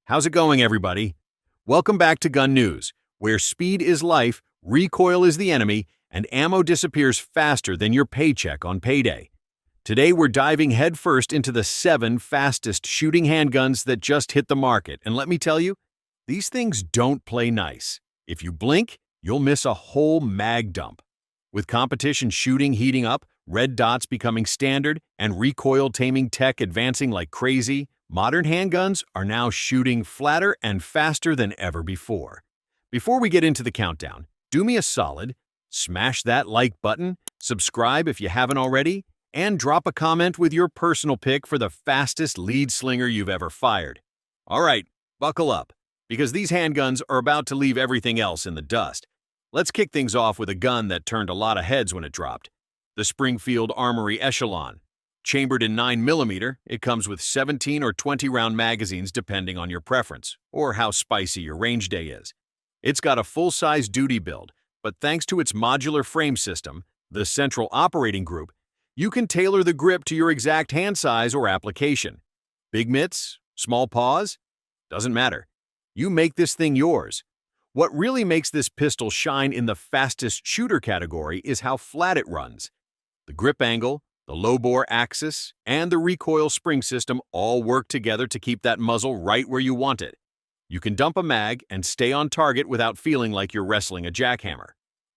How's it going, everybody? Welcome back to Gun News, where speed is life, recoil is the enemy, and ammo disappears faster than your paycheck on payday. Today, we're diving headfirst into the 7 fastest shooting handguns that just hit the market, and let me tell you, these things don't play nice. If you blink, you'll miss a whole mag dump. With competition shooting heating up, red dots becoming standard, and recoil-taming tech advancing like crazy, modern handguns are now shooting flatter and faster than ever before. Before we get into the countdown, do me a solid, smash that like button, subscribe if you haven't already, and drop a comment with your personal pick for the fastest lead slinger you've ever fired. All right, buckle up, because these handguns are about to leave everything else in the dust. Let's kick things off with a gun that turned a lot of heads when it dropped. The Springfield Armory Echelon. Chambered in 9mm, it comes with 17 or 20-round magazines depending on your preference, or how spicy your range day is. It's got a full-size duty build, but thanks to its modular frame system, the central operating group, you can tailor the grip to your exact hand size or application. Big mitts, small paws, doesn't matter. You make this thing yours. What really makes this pistol shine in the fastest shooter category is how flat it runs. The grip angle, the low-bore axis, and the recoil spring system all work together to keep that muzzle right where you want it. You can dump a mag and stay on target without feeling like you're wrestling a jackhammer.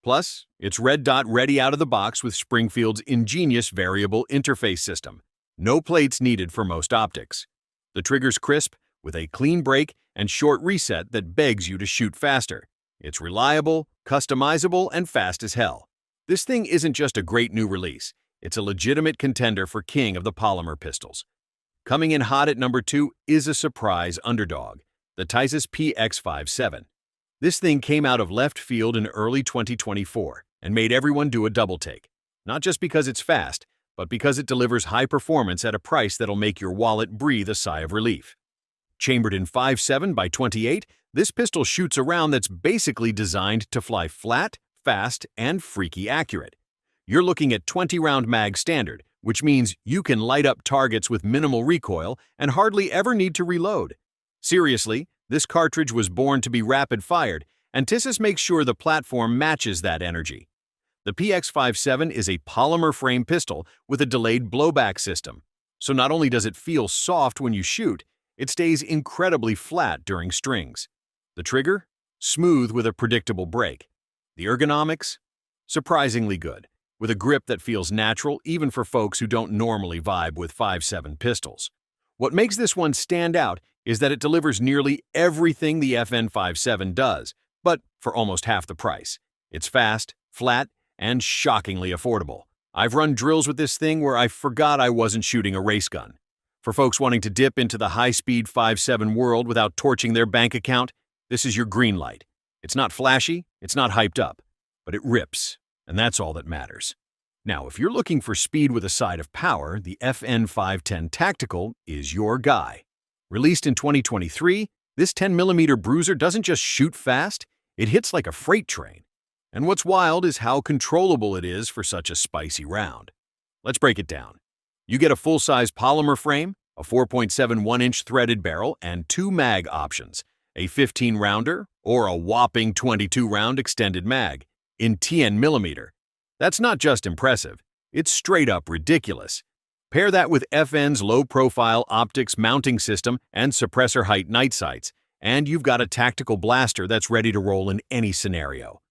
Plus, it's red dot ready out of the box with Springfield's ingenious variable interface system. No plates needed for most optics. The trigger's crisp, with a clean break and short reset that begs you to shoot faster. It's reliable, customizable, and fast as hell. This thing isn't just a great new release, it's a legitimate contender for king of the polymer pistols. Coming in hot at number 2 is a surprise underdog, the Tisas PX-5.7. This thing came out of left field in early 2024 and made everyone do a double take. Not just because it's fast, but because it delivers high performance at a price that'll make your wallet breathe a sigh of relief. Chambered in 5.7x28, this pistol shoots a round that's basically designed to fly flat, fast, and freaky accurate. You're looking at 20-round mag standard, which means you can light up targets with minimal recoil and hardly ever need to reload. Seriously, this cartridge was born to be rapid-fired, and Tisas makes sure the platform matches that energy. The PX-5.7 is a polymer frame pistol with a delayed blowback system, so not only does it feel soft when you shoot, it stays incredibly flat during strings. The trigger? Smooth with a predictable break. The ergonomics? Surprisingly good, with a grip that feels natural even for folks who don't normally vibe with 5.7 pistols. What makes this one stand out is that it delivers nearly everything the FN 5.7 does, but for almost half the price. It's fast, flat, and shockingly affordable. I've run drills with this thing where I forgot I wasn't shooting a race gun. For folks wanting to dip into the high-speed 5.7 world without torching their bank account, this is your green light. It's not flashy, it's not hyped up, but it rips, and that's all that matters. Now, if you're looking for speed with a side of power, the FN 510 Tactical is your guy. Released in 2023, this 10mm bruiser doesn't just shoot fast, it hits like a freight train. And what's wild is how controllable it is for such a spicy round. Let's break it down. You get a full-size polymer frame, a 4.71-inch threaded barrel, and 2 mag options, a 15-rounder or a whopping 22-round extended mag in 10mm. That's not just impressive, it's straight-up ridiculous. Pair that with FN's low-profile optics mounting system and suppressor height night sights, and you've got a tactical blaster that's ready to roll in any scenario.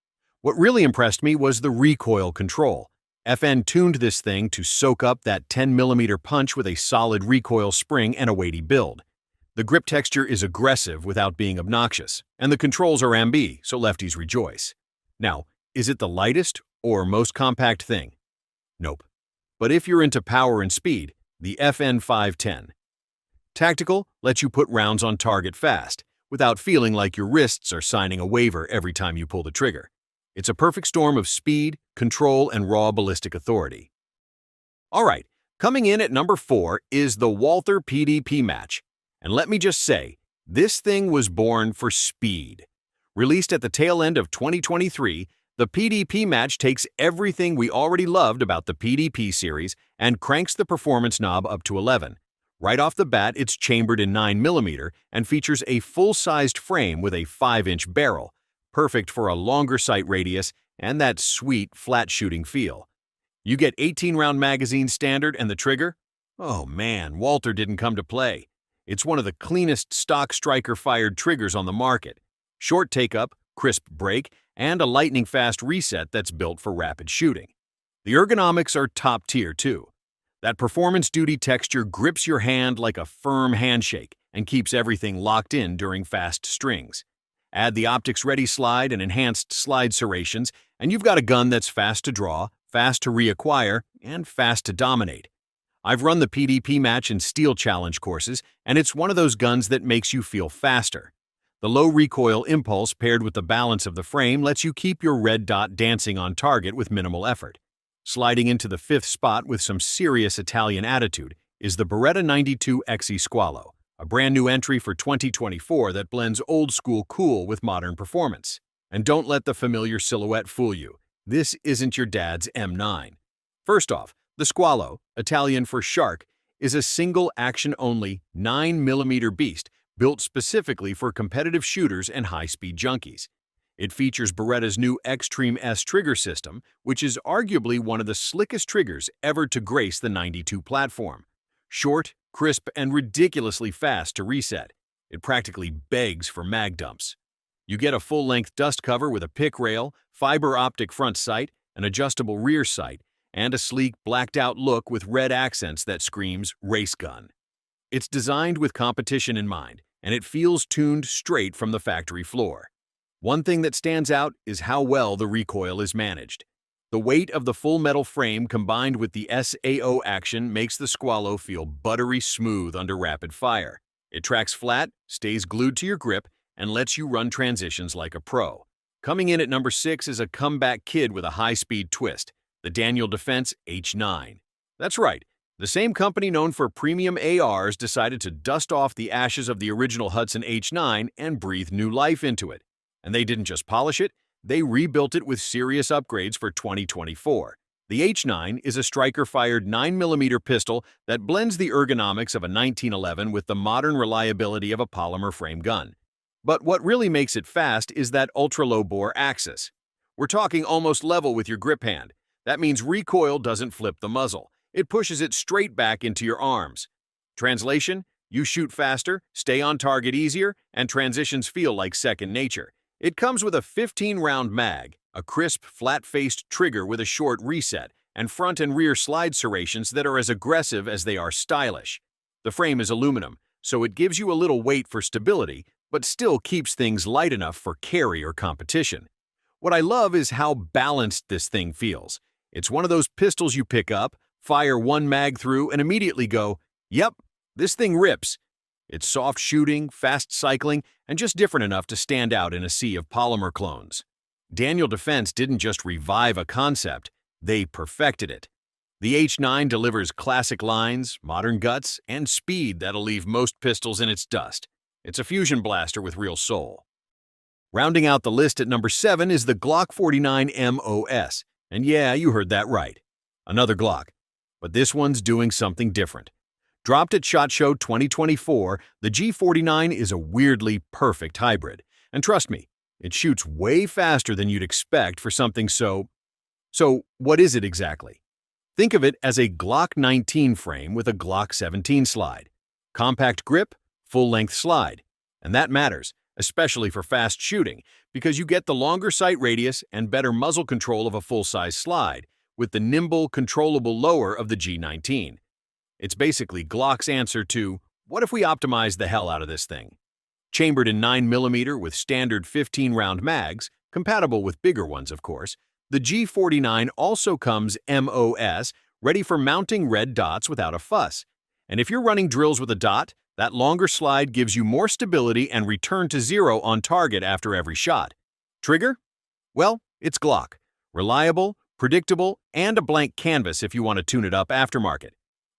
What really impressed me was the recoil control. FN tuned this thing to soak up that 10mm punch with a solid recoil spring and a weighty build. The grip texture is aggressive without being obnoxious, and the controls are ambi, so lefties rejoice. Now, is it the lightest or most compact thing? Nope. But if you're into power and speed, the FN 510 Tactical lets you put rounds on target fast, without feeling like your wrists are signing a waiver every time you pull the trigger. It's a perfect storm of speed, control, and raw ballistic authority. All right, coming in at number 4 is the Walther PDP Match. And let me just say, this thing was born for speed. Released at the tail end of 2023, the PDP Match takes everything we already loved about the PDP series and cranks the performance knob up to 11. Right off the bat, it's chambered in 9mm and features a full-sized frame with a 5-inch barrel, perfect for a longer sight radius and that sweet, flat-shooting feel. You get 18-round magazine standard and the trigger? Oh man, Walther didn't come to play. It's one of the cleanest stock striker-fired triggers on the market. Short take-up, crisp break, and a lightning-fast reset that's built for rapid shooting. The ergonomics are top-tier too. That performance-duty texture grips your hand like a firm handshake and keeps everything locked in during fast strings. Add the optics-ready slide and enhanced slide serrations, and you've got a gun that's fast to draw, fast to reacquire, and fast to dominate. I've run the PDP Match and Steel Challenge courses, and it's one of those guns that makes you feel faster. The low recoil impulse paired with the balance of the frame lets you keep your red dot dancing on target with minimal effort. Sliding into the 5th spot with some serious Italian attitude is the Beretta 92 XE Squalo, a brand new entry for 2024 that blends old-school cool with modern performance. And don't let the familiar silhouette fool you. This isn't your dad's M9. First off, the Squalo, Italian for shark, is a single action-only 9mm beast built specifically for competitive shooters and high-speed junkies. It features Beretta's new Xtreme S trigger system, which is arguably one of the slickest triggers ever to grace the 92 platform. Short, crisp, and ridiculously fast to reset. It practically begs for mag dumps. You get a full-length dust cover with a pick rail, fiber optic front sight, an adjustable rear sight, and a sleek, blacked-out look with red accents that screams race gun. It's designed with competition in mind, and it feels tuned straight from the factory floor. One thing that stands out is how well the recoil is managed. The weight of the full metal frame combined with the SAO action makes the Squalo feel buttery smooth under rapid fire. It tracks flat, stays glued to your grip, and lets you run transitions like a pro. Coming in at number 6 is a comeback kid with a high-speed twist, the Daniel Defense H9. That's right, the same company known for premium ARs decided to dust off the ashes of the original Hudson H9 and breathe new life into it. And they didn't just polish it, they rebuilt it with serious upgrades for 2024. The H9 is a striker-fired 9mm pistol that blends the ergonomics of a 1911 with the modern reliability of a polymer frame gun. But what really makes it fast is that ultra-low bore axis. We're talking almost level with your grip hand. That means recoil doesn't flip the muzzle. It pushes it straight back into your arms. Translation: you shoot faster, stay on target easier, and transitions feel like second nature. It comes with a 15-round mag, a crisp, flat-faced trigger with a short reset, and front and rear slide serrations that are as aggressive as they are stylish. The frame is aluminum, so it gives you a little weight for stability, but still keeps things light enough for carry or competition. What I love is how balanced this thing feels. It's one of those pistols you pick up, fire one mag through, and immediately go, yep, this thing rips. It's soft shooting, fast cycling, and just different enough to stand out in a sea of polymer clones. Daniel Defense didn't just revive a concept, they perfected it. The H9 delivers classic lines, modern guts, and speed that'll leave most pistols in its dust. It's a fusion blaster with real soul. Rounding out the list at number 7 is the Glock 49 MOS. And yeah, you heard that right. Another Glock. But this one's doing something different. Dropped at SHOT Show 2024, the G49 is a weirdly perfect hybrid. And trust me, it shoots way faster than you'd expect for something so... So, what is it exactly? Think of it as a Glock 19 frame with a Glock 17 slide. Compact grip, full-length slide. And that matters, especially for fast shooting, because you get the longer sight radius and better muzzle control of a full-size slide, with the nimble, controllable lower of the G19. It's basically Glock's answer to, what if we optimize the hell out of this thing? Chambered in 9mm with standard 15-round mags, compatible with bigger ones of course, the G49 also comes MOS, ready for mounting red dots without a fuss. And if you're running drills with a dot, that longer slide gives you more stability and return to zero on target after every shot. Trigger? Well, it's Glock. Reliable, predictable, and a blank canvas if you want to tune it up aftermarket.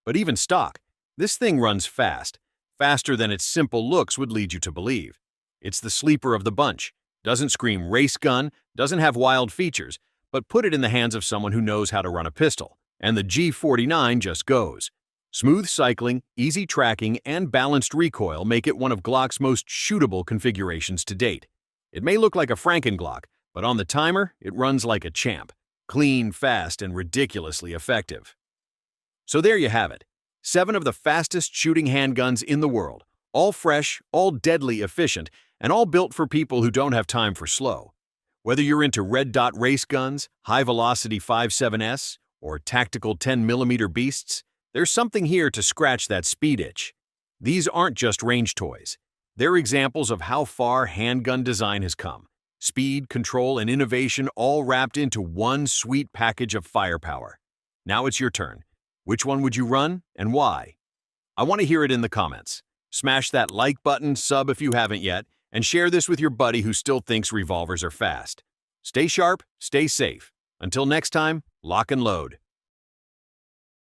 But even stock, this thing runs fast, faster than its simple looks would lead you to believe. It's the sleeper of the bunch, doesn't scream race gun, doesn't have wild features, but put it in the hands of someone who knows how to run a pistol, and the G49 just goes. Smooth cycling, easy tracking, and balanced recoil make it one of Glock's most shootable configurations to date. It may look like a Frankenglock, but on the timer, it runs like a champ. Clean, fast, and ridiculously effective. So there you have it. 7 of the fastest shooting handguns in the world. All fresh, all deadly efficient, and all built for people who don't have time for slow. Whether you're into red dot race guns, high-velocity 5.7s, or tactical 10mm beasts, there's something here to scratch that speed itch. These aren't just range toys. They're examples of how far handgun design has come. Speed, control, and innovation all wrapped into one sweet package of firepower. Now it's your turn. Which one would you run, and why? I want to hear it in the comments. Smash that like button, sub if you haven't yet, and share this with your buddy who still thinks revolvers are fast. Stay sharp, stay safe. Until next time, lock and load.